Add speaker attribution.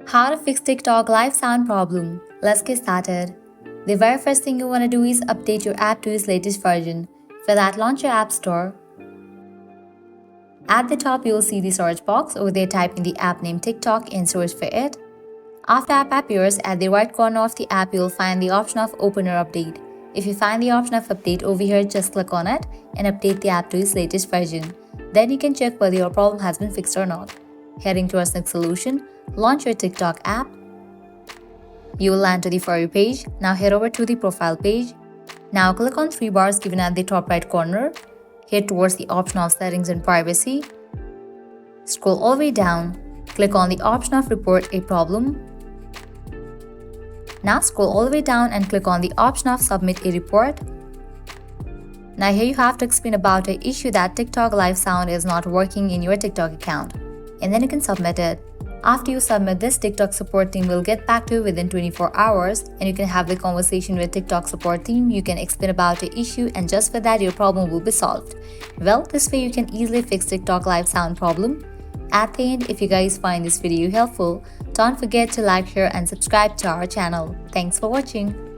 Speaker 1: How to fix TikTok live sound problem. Let's get started. The very first thing you want to do is update your app to its latest version. For that, launch your App Store. At the top, you will see the search box. Over there, type in the app name TikTok and search for it. After app appears, at the right corner of the app, you will find the option of Open or Update. If you find the option of Update over here, just click on it and update the app to its latest version. Then you can check whether your problem has been fixed or not. Heading towards next solution, launch your TikTok app. You will land to the For You page. Now head over to the Profile page. Now click on three bars given at the top right corner. Head towards the option of Settings and Privacy. Scroll all the way down. Click on the option of Report a Problem. Now scroll all the way down and click on the option of Submit a Report. Now here you have to explain about an issue that TikTok live sound is not working in your TikTok account. And then you can submit it. After you submit this, TikTok support team will get back to you within 24 hours and you can have the conversation with TikTok support team. You can explain about the issue and just for that your problem will be solved. Well, this way you can easily fix TikTok live sound problem. At the end, if you guys find this video helpful, don't forget to like, share and subscribe to our channel. Thanks for watching.